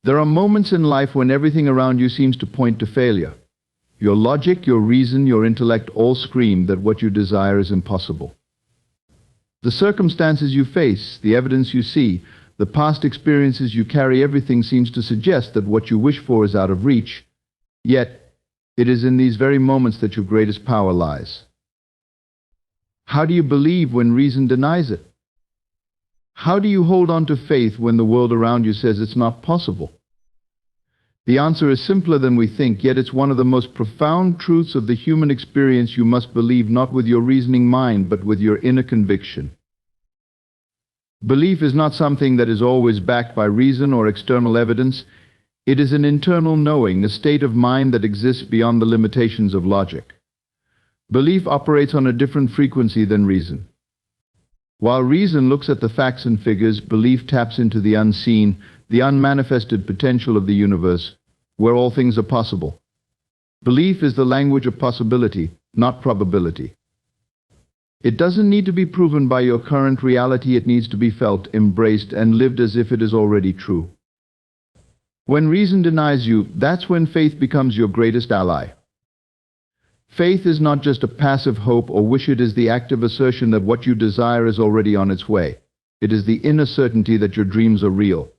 There are moments in life when everything around you seems to point to failure. Your logic, your reason, your intellect all scream that what you desire is impossible. The circumstances you face, the evidence you see, the past experiences you carry, everything seems to suggest that what you wish for is out of reach. Yet, it is in these very moments that your greatest power lies. How do you believe when reason denies it? How do you hold on to faith when the world around you says it's not possible? The answer is simpler than we think, yet it's one of the most profound truths of the human experience. You must believe not with your reasoning mind, but with your inner conviction. Belief is not something that is always backed by reason or external evidence. It is an internal knowing, a state of mind that exists beyond the limitations of logic. Belief operates on a different frequency than reason. While reason looks at the facts and figures, belief taps into the unseen, the unmanifested potential of the universe, where all things are possible. Belief is the language of possibility, not probability. It doesn't need to be proven by your current reality. It needs to be felt, embraced, and lived as if it is already true. When reason denies you, that's when faith becomes your greatest ally. Faith is not just a passive hope or wish. It is the active assertion that what you desire is already on its way. It is the inner certainty that your dreams are real,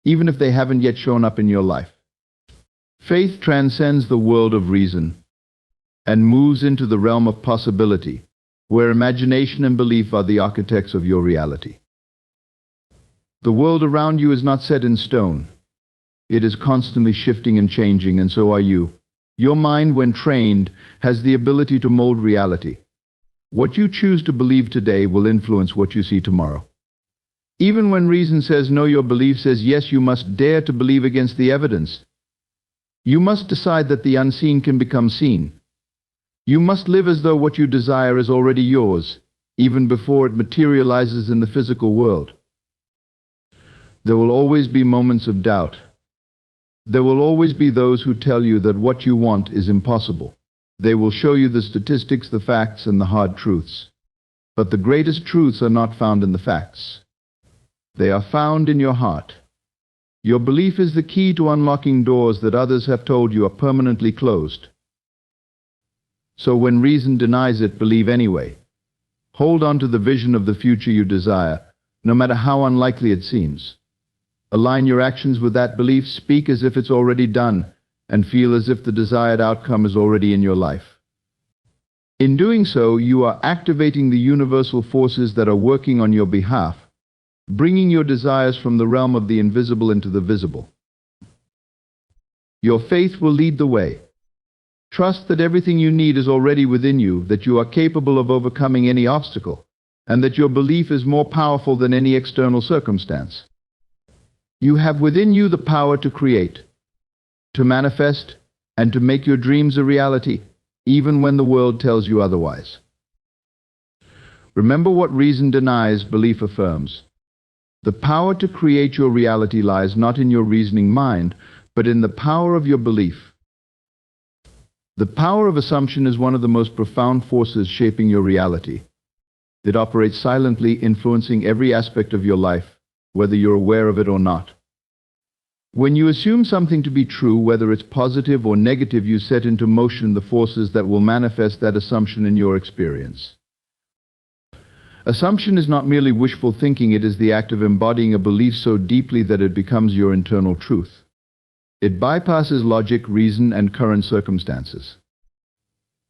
even if they haven't yet shown up in your life. Faith transcends the world of reason and moves into the realm of possibility, where imagination and belief are the architects of your reality. The world around you is not set in stone. It is constantly shifting and changing, and so are you. Your mind, when trained, has the ability to mold reality. What you choose to believe today will influence what you see tomorrow. Even when reason says no, your belief says yes. You must dare to believe against the evidence. You must decide that the unseen can become seen. You must live as though what you desire is already yours, even before it materializes in the physical world. There will always be moments of doubt. There will always be those who tell you that what you want is impossible. They will show you the statistics, the facts, and the hard truths. But the greatest truths are not found in the facts. They are found in your heart. Your belief is the key to unlocking doors that others have told you are permanently closed. So when reason denies it, believe anyway. Hold on to the vision of the future you desire, no matter how unlikely it seems. Align your actions with that belief, speak as if it's already done, and feel as if the desired outcome is already in your life. In doing so, you are activating the universal forces that are working on your behalf, bringing your desires from the realm of the invisible into the visible. Your faith will lead the way. Trust that everything you need is already within you, that you are capable of overcoming any obstacle, and that your belief is more powerful than any external circumstance. You have within you the power to create, to manifest, and to make your dreams a reality, even when the world tells you otherwise. Remember, what reason denies, belief affirms. The power to create your reality lies not in your reasoning mind, but in the power of your belief. The power of assumption is one of the most profound forces shaping your reality. It operates silently, influencing every aspect of your life, whether you're aware of it or not. When you assume something to be true, whether it's positive or negative, you set into motion the forces that will manifest that assumption in your experience. Assumption is not merely wishful thinking, it is the act of embodying a belief so deeply that it becomes your internal truth. It bypasses logic, reason, and current circumstances.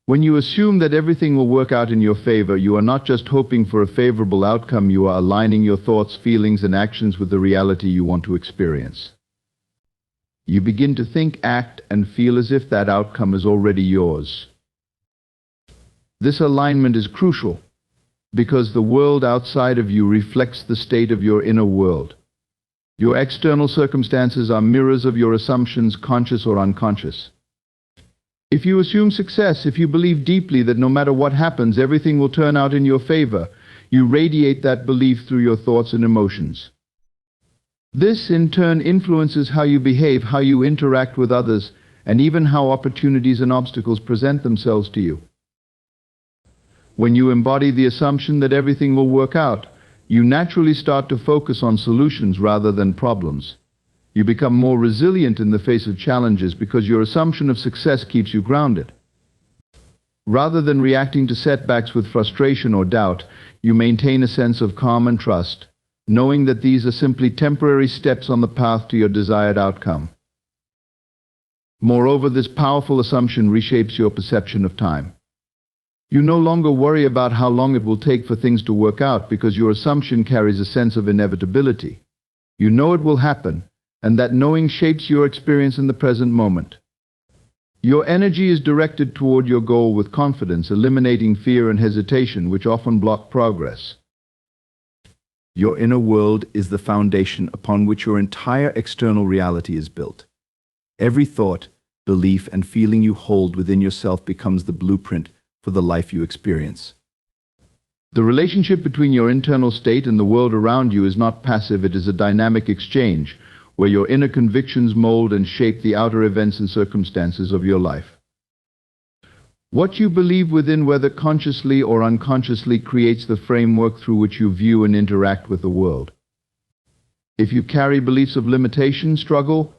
When you assume that everything will work out in your favor, you are not just hoping for a favorable outcome, you are aligning your thoughts, feelings, and actions with the reality you want to experience. You begin to think, act, and feel as if that outcome is already yours. This alignment is crucial because the world outside of you reflects the state of your inner world. Your external circumstances are mirrors of your assumptions, conscious or unconscious. If you assume success, if you believe deeply that no matter what happens, everything will turn out in your favor, you radiate that belief through your thoughts and emotions. This, in turn, influences how you behave, how you interact with others, and even how opportunities and obstacles present themselves to you. When you embody the assumption that everything will work out, you naturally start to focus on solutions rather than problems. You become more resilient in the face of challenges because your assumption of success keeps you grounded. Rather than reacting to setbacks with frustration or doubt, you maintain a sense of calm and trust, knowing that these are simply temporary steps on the path to your desired outcome. Moreover, this powerful assumption reshapes your perception of time. You no longer worry about how long it will take for things to work out because your assumption carries a sense of inevitability. You know it will happen, and that knowing shapes your experience in the present moment. Your energy is directed toward your goal with confidence, eliminating fear and hesitation, which often block progress. Your inner world is the foundation upon which your entire external reality is built. Every thought, belief, and feeling you hold within yourself becomes the blueprint for the life you experience. The relationship between your internal state and the world around you is not passive, it is a dynamic exchange, where your inner convictions mold and shape the outer events and circumstances of your life. What you believe within, whether consciously or unconsciously, creates the framework through which you view and interact with the world. If you carry beliefs of limitation, struggle,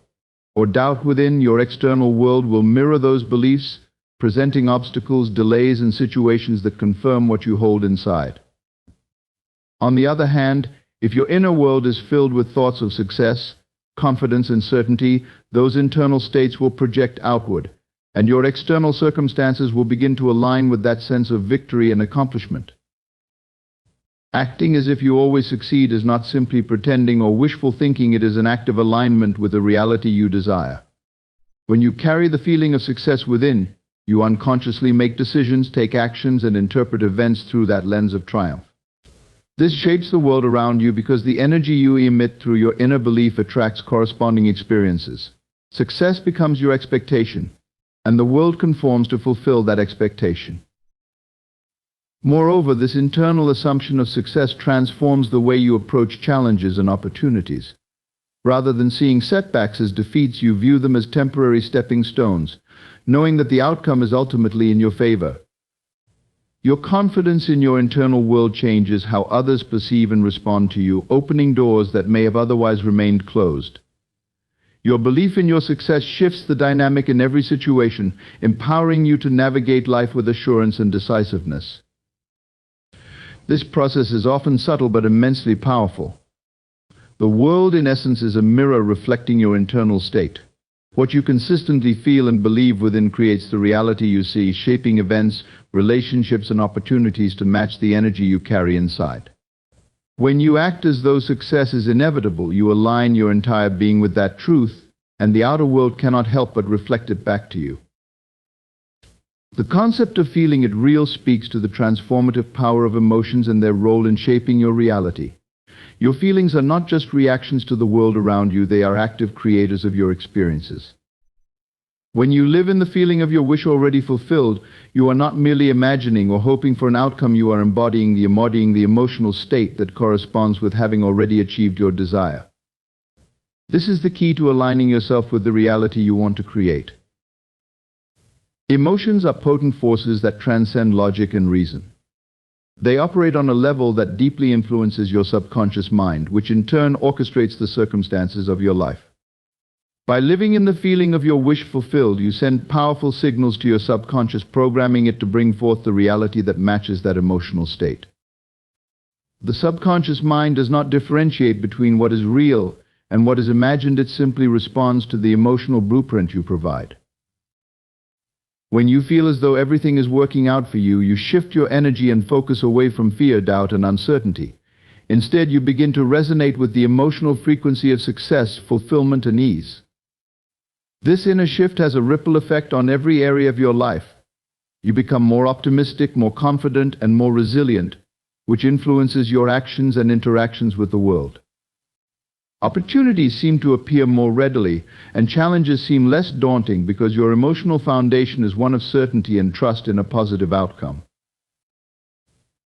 or doubt within, your external world will mirror those beliefs, presenting obstacles, delays, and situations that confirm what you hold inside. On the other hand, if your inner world is filled with thoughts of success, confidence, and certainty, those internal states will project outward, and your external circumstances will begin to align with that sense of victory and accomplishment. Acting as if you always succeed is not simply pretending or wishful thinking, it is an act of alignment with the reality you desire. When you carry the feeling of success within, you unconsciously make decisions, take actions, and interpret events through that lens of triumph. This shapes the world around you because the energy you emit through your inner belief attracts corresponding experiences. Success becomes your expectation, and the world conforms to fulfill that expectation. Moreover, this internal assumption of success transforms the way you approach challenges and opportunities. Rather than seeing setbacks as defeats, you view them as temporary stepping stones, knowing that the outcome is ultimately in your favor. Your confidence in your internal world changes how others perceive and respond to you, opening doors that may have otherwise remained closed. Your belief in your success shifts the dynamic in every situation, empowering you to navigate life with assurance and decisiveness. This process is often subtle but immensely powerful. The world, in essence, is a mirror reflecting your internal state. What you consistently feel and believe within creates the reality you see, shaping events, relationships, and opportunities to match the energy you carry inside. When you act as though success is inevitable, you align your entire being with that truth, and the outer world cannot help but reflect it back to you. The concept of feeling it real speaks to the transformative power of emotions and their role in shaping your reality. Your feelings are not just reactions to the world around you, they are active creators of your experiences. When you live in the feeling of your wish already fulfilled, you are not merely imagining or hoping for an outcome, you are embodying the emotional state that corresponds with having already achieved your desire. This is the key to aligning yourself with the reality you want to create. Emotions are potent forces that transcend logic and reason. They operate on a level that deeply influences your subconscious mind, which in turn orchestrates the circumstances of your life. By living in the feeling of your wish fulfilled, you send powerful signals to your subconscious, programming it to bring forth the reality that matches that emotional state. The subconscious mind does not differentiate between what is real and what is imagined, it simply responds to the emotional blueprint you provide. When you feel as though everything is working out for you, you shift your energy and focus away from fear, doubt, and uncertainty. Instead, you begin to resonate with the emotional frequency of success, fulfillment, and ease. This inner shift has a ripple effect on every area of your life. You become more optimistic, more confident, and more resilient, which influences your actions and interactions with the world. Opportunities seem to appear more readily, and challenges seem less daunting because your emotional foundation is one of certainty and trust in a positive outcome.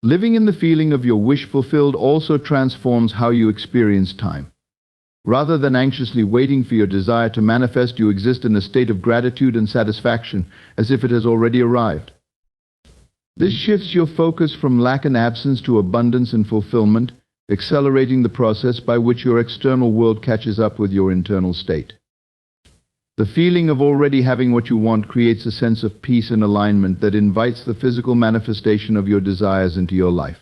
Living in the feeling of your wish fulfilled also transforms how you experience time. Rather than anxiously waiting for your desire to manifest, you exist in a state of gratitude and satisfaction, as if it has already arrived. This shifts your focus from lack and absence to abundance and fulfillment, accelerating the process by which your external world catches up with your internal state. The feeling of already having what you want creates a sense of peace and alignment that invites the physical manifestation of your desires into your life.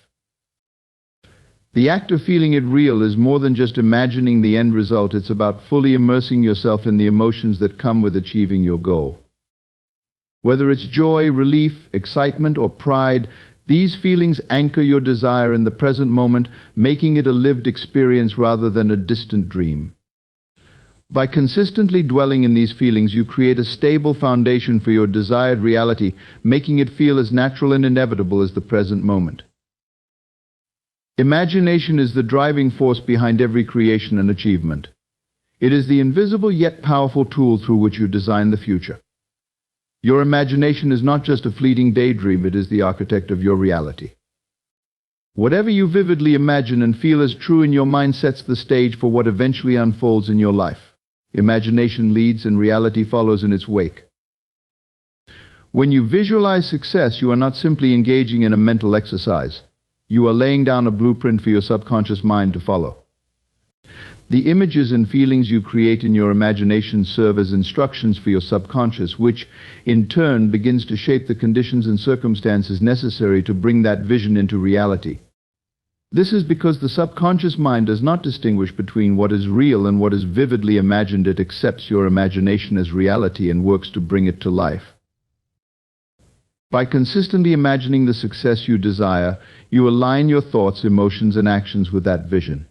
The act of feeling it real is more than just imagining the end result. It's about fully immersing yourself in the emotions that come with achieving your goal. Whether it's joy, relief, excitement, or pride, these feelings anchor your desire in the present moment, making it a lived experience rather than a distant dream. By consistently dwelling in these feelings, you create a stable foundation for your desired reality, making it feel as natural and inevitable as the present moment. Imagination is the driving force behind every creation and achievement. It is the invisible yet powerful tool through which you design the future. Your imagination is not just a fleeting daydream, it is the architect of your reality. Whatever you vividly imagine and feel as true in your mind sets the stage for what eventually unfolds in your life. Imagination leads and reality follows in its wake. When you visualize success, you are not simply engaging in a mental exercise. You are laying down a blueprint for your subconscious mind to follow. The images and feelings you create in your imagination serve as instructions for your subconscious, which, in turn, begins to shape the conditions and circumstances necessary to bring that vision into reality. This is because the subconscious mind does not distinguish between what is real and what is vividly imagined. It accepts your imagination as reality and works to bring it to life. By consistently imagining the success you desire, you align your thoughts, emotions, and actions with that vision.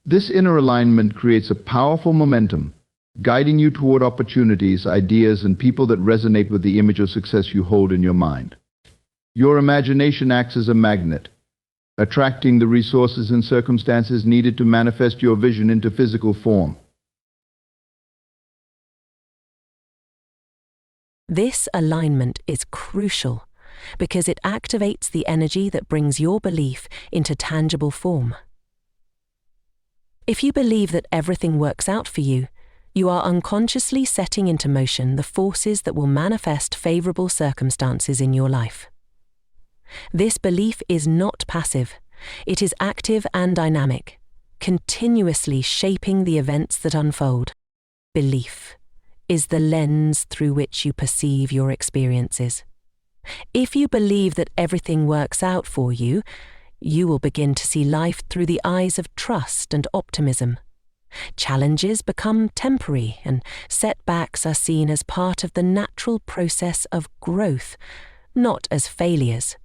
This inner alignment creates a powerful momentum, guiding you toward opportunities, ideas, and people that resonate with the image of success you hold in your mind. Your imagination acts as a magnet, attracting the resources and circumstances needed to manifest your vision into physical form. This alignment is crucial because it activates the energy that brings your belief into tangible form. If you believe that everything works out for you, you are unconsciously setting into motion the forces that will manifest favorable circumstances in your life. This belief is not passive. It is active and dynamic, continuously shaping the events that unfold. Belief is the lens through which you perceive your experiences. If you believe that everything works out for you, you will begin to see life through the eyes of trust and optimism. Challenges become temporary, and setbacks are seen as part of the natural process of growth, not as failures.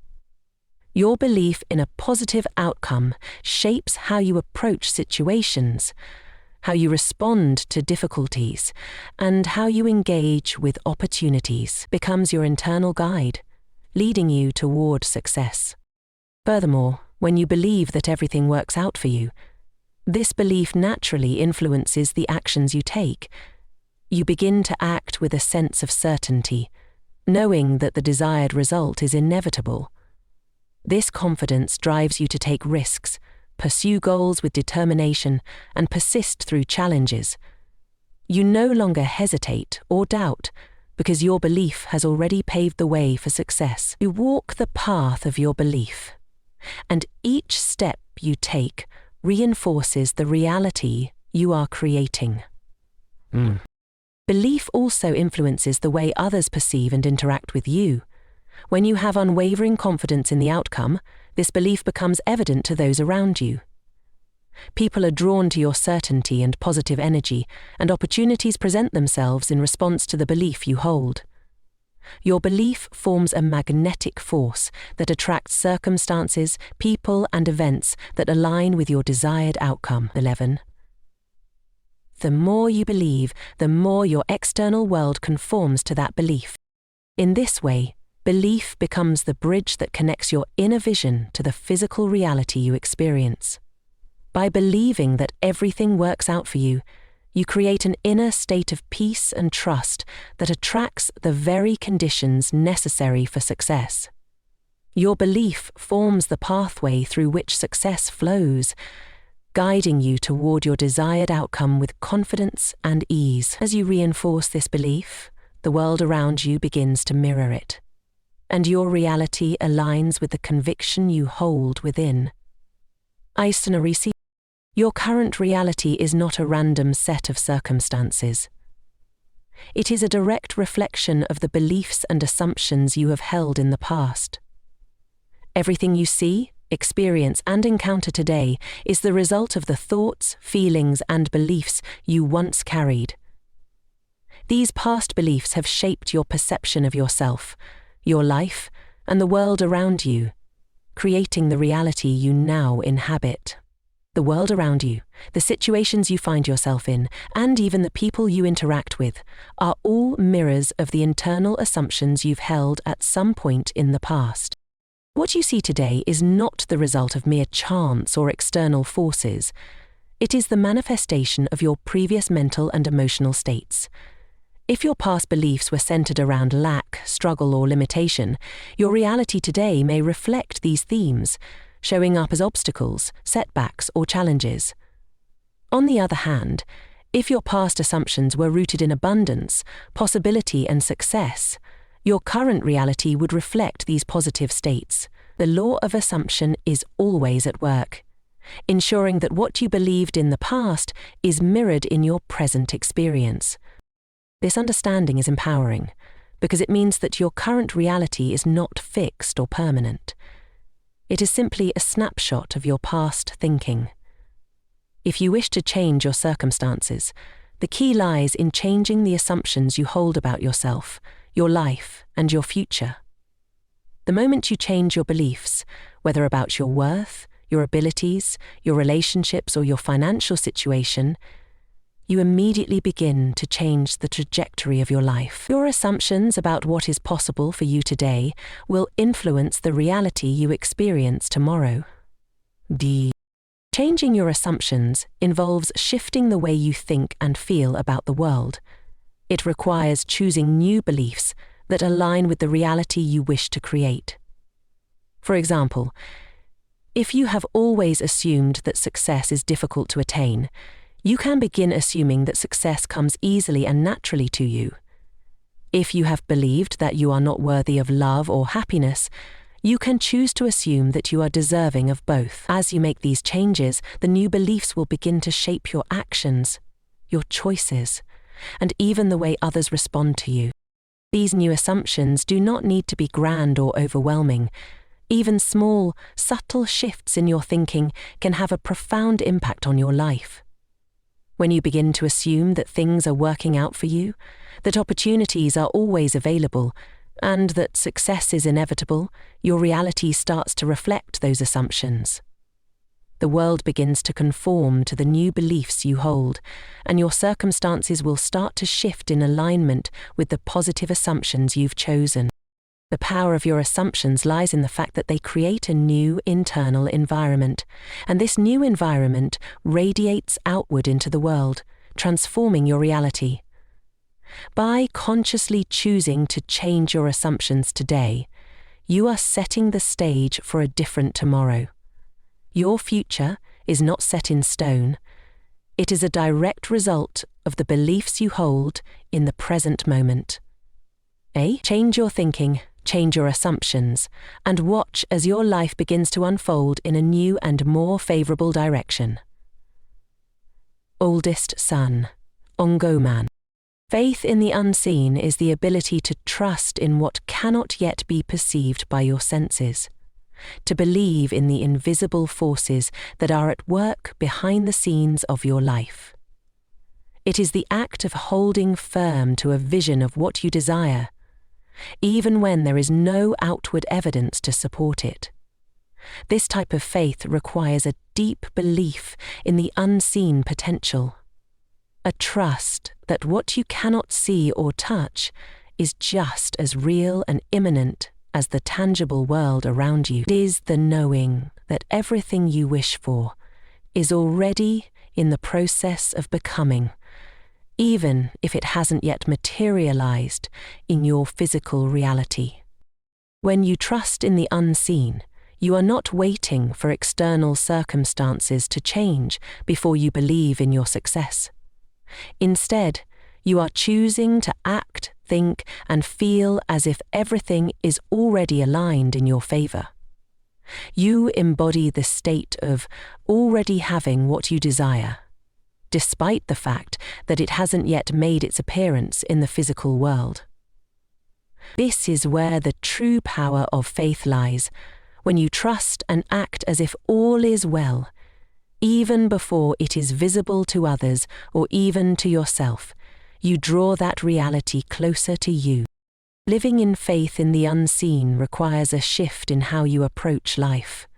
Your belief in a positive outcome shapes how you approach situations, how you respond to difficulties, and how you engage with opportunities becomes your internal guide, leading you toward success. Furthermore, when you believe that everything works out for you, this belief naturally influences the actions you take. You begin to act with a sense of certainty, knowing that the desired result is inevitable. This confidence drives you to take risks, pursue goals with determination, and persist through challenges. You no longer hesitate or doubt because your belief has already paved the way for success. You walk the path of your belief, and each step you take reinforces the reality you are creating. Belief also influences the way others perceive and interact with you. When you have unwavering confidence in the outcome, this belief becomes evident to those around you. People are drawn to your certainty and positive energy, and opportunities present themselves in response to the belief you hold. Your belief forms a magnetic force that attracts circumstances, people, and events that align with your desired outcome. 11. The more you believe, the more your external world conforms to that belief. In this way, belief becomes the bridge that connects your inner vision to the physical reality you experience. By believing that everything works out for you, you create an inner state of peace and trust that attracts the very conditions necessary for success. Your belief forms the pathway through which success flows, guiding you toward your desired outcome with confidence and ease. As you reinforce this belief, the world around you begins to mirror it, and your reality aligns with the conviction you hold within. Isonorisi. Your current reality is not a random set of circumstances. It is a direct reflection of the beliefs and assumptions you have held in the past. Everything you see, experience, and encounter today is the result of the thoughts, feelings, and beliefs you once carried. These past beliefs have shaped your perception of yourself, your life, and the world around you, creating the reality you now inhabit. The world around you, the situations you find yourself in, and even the people you interact with, are all mirrors of the internal assumptions you've held at some point in the past. What you see today is not the result of mere chance or external forces. It is the manifestation of your previous mental and emotional states. If your past beliefs were centered around lack, struggle, or limitation, your reality today may reflect these themes, showing up as obstacles, setbacks, or challenges. On the other hand, if your past assumptions were rooted in abundance, possibility, and success, your current reality would reflect these positive states. The law of assumption is always at work, ensuring that what you believed in the past is mirrored in your present experience. This understanding is empowering, because it means that your current reality is not fixed or permanent. It is simply a snapshot of your past thinking. If you wish to change your circumstances, the key lies in changing the assumptions you hold about yourself, your life, and your future. The moment you change your beliefs, whether about your worth, your abilities, your relationships, or your financial situation, you immediately begin to change the trajectory of your life. Your assumptions about what is possible for you today will influence the reality you experience tomorrow. Changing your assumptions involves shifting the way you think and feel about the world. It requires choosing new beliefs that align with the reality you wish to create. For example, if you have always assumed that success is difficult to attain, you can begin assuming that success comes easily and naturally to you. If you have believed that you are not worthy of love or happiness, you can choose to assume that you are deserving of both. As you make these changes, the new beliefs will begin to shape your actions, your choices, and even the way others respond to you. These new assumptions do not need to be grand or overwhelming. Even small, subtle shifts in your thinking can have a profound impact on your life. When you begin to assume that things are working out for you, that opportunities are always available, and that success is inevitable, your reality starts to reflect those assumptions. The world begins to conform to the new beliefs you hold, and your circumstances will start to shift in alignment with the positive assumptions you've chosen. The power of your assumptions lies in the fact that they create a new internal environment, and this new environment radiates outward into the world, transforming your reality. By consciously choosing to change your assumptions today, you are setting the stage for a different tomorrow. Your future is not set in stone. It is a direct result of the beliefs you hold in the present moment. Change your thinking, change your assumptions, and watch as your life begins to unfold in a new and more favorable direction. Oldest son, Ongoman. Faith in the unseen is the ability to trust in what cannot yet be perceived by your senses, to believe in the invisible forces that are at work behind the scenes of your life. It is the act of holding firm to a vision of what you desire, even when there is no outward evidence to support it. This type of faith requires a deep belief in the unseen potential, a trust that what you cannot see or touch is just as real and imminent as the tangible world around you. It is the knowing that everything you wish for is already in the process of becoming, even if it hasn't yet materialized in your physical reality. When you trust in the unseen, you are not waiting for external circumstances to change before you believe in your success. Instead, you are choosing to act, think, and feel as if everything is already aligned in your favor. You embody the state of already having what you desire, despite the fact that it hasn't yet made its appearance in the physical world. This is where the true power of faith lies, when you trust and act as if all is well, even before it is visible to others or even to yourself. You draw that reality closer to you. Living in faith in the unseen requires a shift in how you approach life.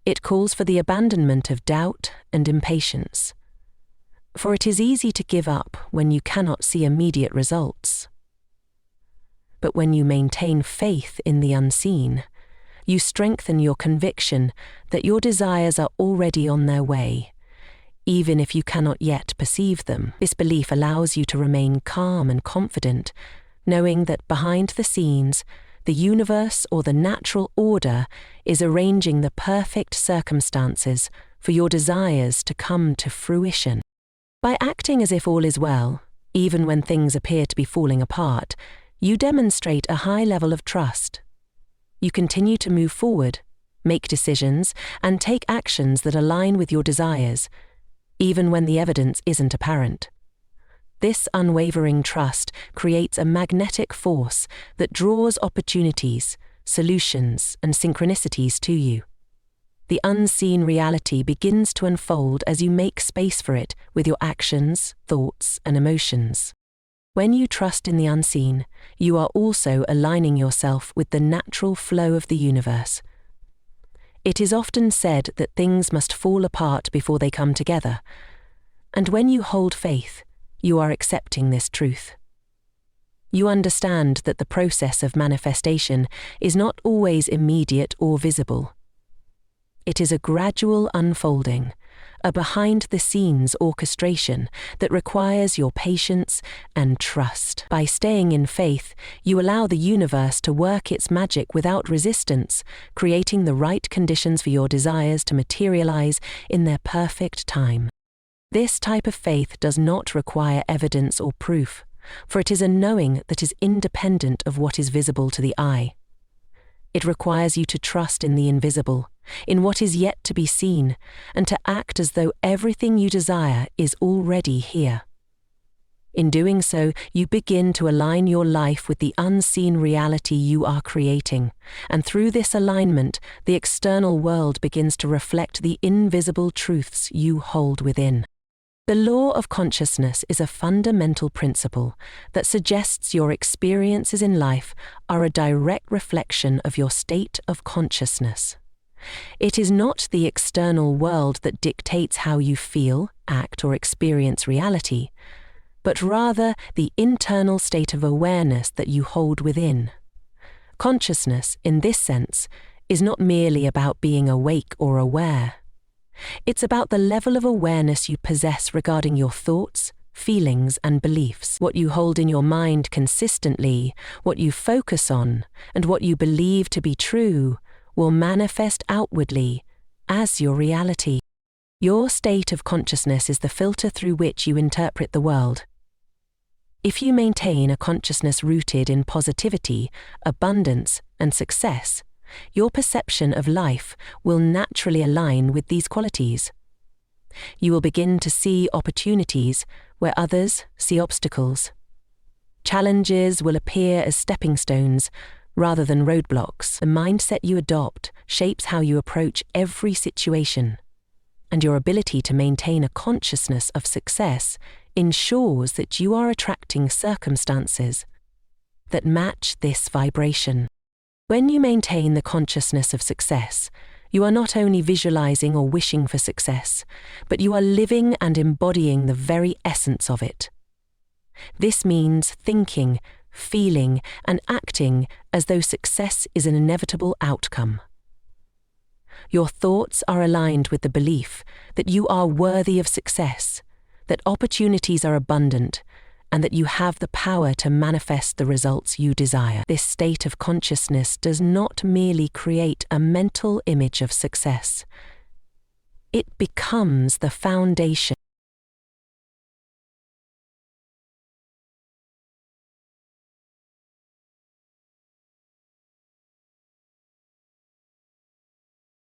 It calls for the abandonment of doubt and impatience. For it is easy to give up when you cannot see immediate results. But when you maintain faith in the unseen, you strengthen your conviction that your desires are already on their way, even if you cannot yet perceive them. This belief allows you to remain calm and confident, knowing that behind the scenes, the universe or the natural order is arranging the perfect circumstances for your desires to come to fruition. By acting as if all is well, even when things appear to be falling apart, you demonstrate a high level of trust. You continue to move forward, make decisions, and take actions that align with your desires, even when the evidence isn't apparent. This unwavering trust creates a magnetic force that draws opportunities, solutions, and synchronicities to you. The unseen reality begins to unfold as you make space for it with your actions, thoughts, and emotions. When you trust in the unseen, you are also aligning yourself with the natural flow of the universe. It is often said that things must fall apart before they come together, and when you hold faith, you are accepting this truth. You understand that the process of manifestation is not always immediate or visible. It is a gradual unfolding, a behind-the-scenes orchestration that requires your patience and trust. By staying in faith, you allow the universe to work its magic without resistance, creating the right conditions for your desires to materialize in their perfect time. This type of faith does not require evidence or proof, for it is a knowing that is independent of what is visible to the eye. It requires you to trust in the invisible, in what is yet to be seen, and to act as though everything you desire is already here. In doing so, you begin to align your life with the unseen reality you are creating, and through this alignment, the external world begins to reflect the invisible truths you hold within. The law of consciousness is a fundamental principle that suggests your experiences in life are a direct reflection of your state of consciousness. It is not the external world that dictates how you feel, act, or experience reality, but rather the internal state of awareness that you hold within. Consciousness, in this sense, is not merely about being awake or aware. It's about the level of awareness you possess regarding your thoughts, feelings, and beliefs. What you hold in your mind consistently, what you focus on, and what you believe to be true will manifest outwardly as your reality. Your state of consciousness is the filter through which you interpret the world. If you maintain a consciousness rooted in positivity, abundance, and success, your perception of life will naturally align with these qualities. You will begin to see opportunities where others see obstacles. Challenges will appear as stepping stones rather than roadblocks. The mindset you adopt shapes how you approach every situation, and your ability to maintain a consciousness of success ensures that you are attracting circumstances that match this vibration. When you maintain the consciousness of success, you are not only visualizing or wishing for success, but you are living and embodying the very essence of it. This means thinking, feeling, and acting as though success is an inevitable outcome. Your thoughts are aligned with the belief that you are worthy of success, that opportunities are abundant, and that you have the power to manifest the results you desire. This state of consciousness does not merely create a mental image of success. It becomes the foundation